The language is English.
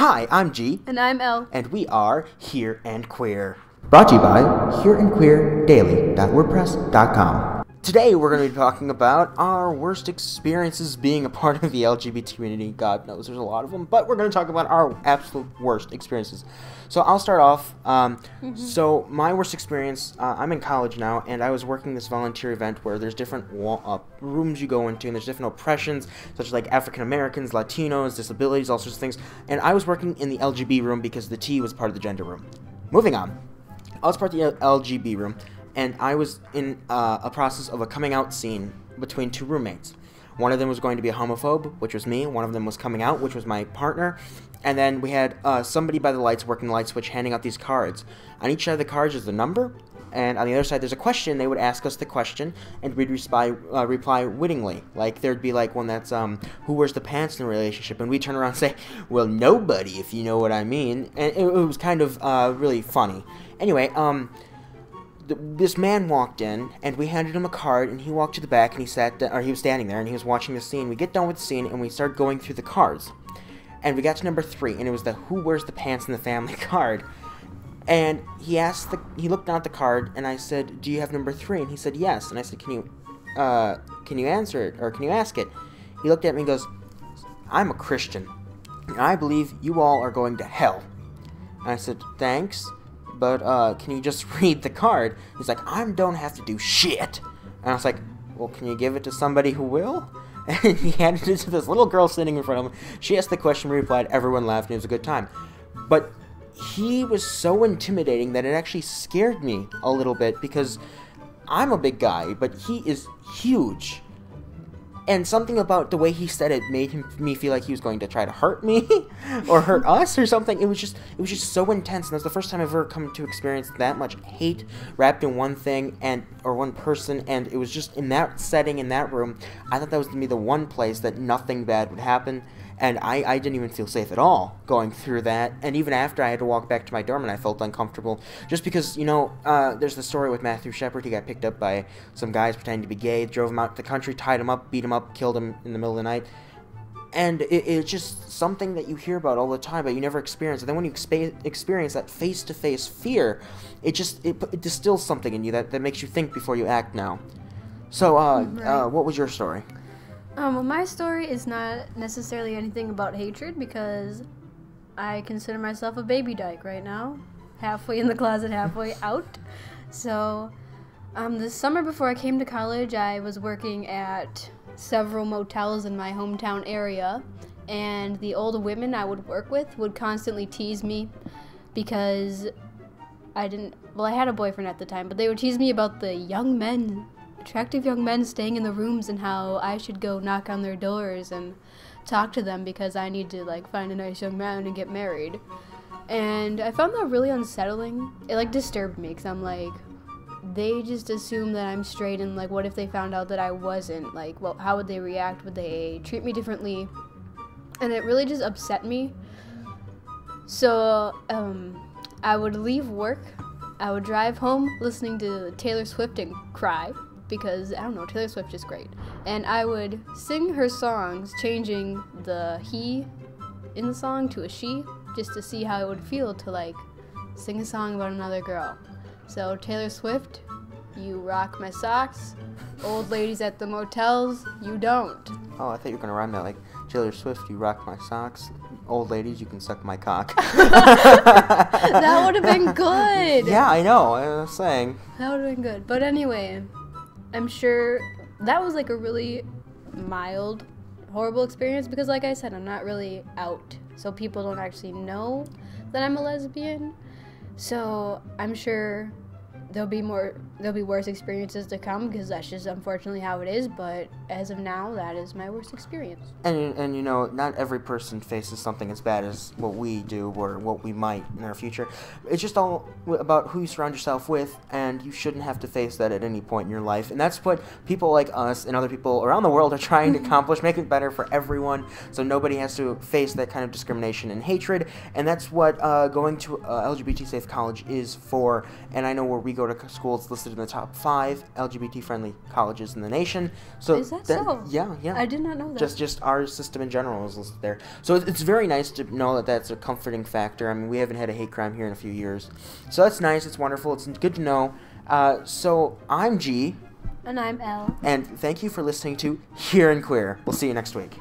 Hi, I'm G. And I'm L. And we are Here and Queer. Brought to you by hereandqueerdaily.wordpress.com. Today we're going to be talking about our worst experiences being a part of the LGBT community. God knows there's a lot of them, but we're going to talk about our absolute worst experiences. So I'll start off. So my worst experience, I'm in college now, and I was working this volunteer event where there's different rooms you go into, and there's different oppressions, such as like African Americans, Latinos, disabilities, all sorts of things. And I was working in the LGB room because the T was part of the gender room. Moving on. I was part of the LGB room, and I was in a process of a coming out scene between two roommates. One of them was going to be a homophobe, which was me. One of them was coming out, which was my partner. And then we had somebody by the lights working the light switch handing out these cards. On each side of the cards is the number, and on the other side there's a question. They would ask us the question, and we'd reply wittingly. Like, there'd be like one that's, who wears the pants in a relationship? And we'd turn around and say, well, nobody, if you know what I mean. And it was kind of really funny. Anyway, this man walked in, and we handed him a card, and he walked to the back, and he was standing there, and he was watching the scene. We get done with the scene, and we start going through the cards. And we got to number 3, and it was the who wears the pants in the family card. And he looked down at the card, and I said, do you have number 3? And he said, yes. And I said, can you answer it, or can you ask it? He looked at me and goes, I'm a Christian, and I believe you all are going to hell. And I said, thanks, but can you just read the card? He's like, I don't have to do shit. And I was like, well, can you give it to somebody who will? And he handed it to this little girl sitting in front of him. She asked the question, we replied, everyone laughed, and it was a good time. But he was so intimidating that it actually scared me a little bit, because I'm a big guy, but he is huge. And something about the way he said it made me feel like he was going to try to hurt me or hurt us or something. It was just so intense, and that's the first time I've ever come to experience that much hate wrapped in one thing or one person. And it was just in that setting, in that room. I thought that was going to be the one place that nothing bad would happen. And I didn't even feel safe at all going through that. And even after, I had to walk back to my dorm, and I felt uncomfortable. Just because, there's the story with Matthew Shepard. He got picked up by some guys pretending to be gay, drove him out to the country, tied him up, beat him up, killed him in the middle of the night. And it's just something that you hear about all the time, but you never experience it. Then when you experience that face-to-face fear, it distills something in you that makes you think before you act now. So, right. What was your story? Well, my story is not necessarily anything about hatred, because I consider myself a baby dyke right now. Halfway in the closet, halfway out. So, this summer before I came to college, I was working at several motels in my hometown area, and the older women I would work with would constantly tease me because I had a boyfriend at the time, but they would tease me about the attractive young men staying in the rooms, and how I should go knock on their doors and talk to them because I need to find a nice young man and get married. And I found that really unsettling. It disturbed me, because I'm like, they just assume that I'm straight, and what if they found out that I wasn't? Well, how would they react? Would they treat me differently? And it really just upset me. So I would leave work, I would drive home listening to Taylor Swift and cry, because, I don't know, Taylor Swift is great. And I would sing her songs, changing the he in the song to a she, just to see how it would feel to, sing a song about another girl. So, Taylor Swift, you rock my socks. Old ladies at the motels, you don't. Oh, I thought you were going to rhyme that, Taylor Swift, you rock my socks. Old ladies, you can suck my cock. That would have been good. Yeah, I know. I was saying. That would have been good. But anyway, I'm sure that was a really mild, horrible experience, because like I said, I'm not really out, so people don't actually know that I'm a lesbian. So I'm sure there'll be worse experiences to come, because that's just unfortunately how it is. But as of now, that is my worst experience. And not every person faces something as bad as what we do or what we might in our future. It's just all about who you surround yourself with, and you shouldn't have to face that at any point in your life. And that's what people like us and other people around the world are trying to accomplish, make it better for everyone, so nobody has to face that kind of discrimination and hatred. And that's what going to LGBT safe college is for. And I know where we go to school, it's listed in the top 5 LGBT friendly colleges in the nation. So Is that so? Yeah, yeah. I did not know that. Just our system in general is listed there. So it's very nice to know that that's a comforting factor. I mean, we haven't had a hate crime here in a few years. So that's nice. It's wonderful. It's good to know. So I'm G. And I'm L. And thank you for listening to Here and Queer. We'll see you next week.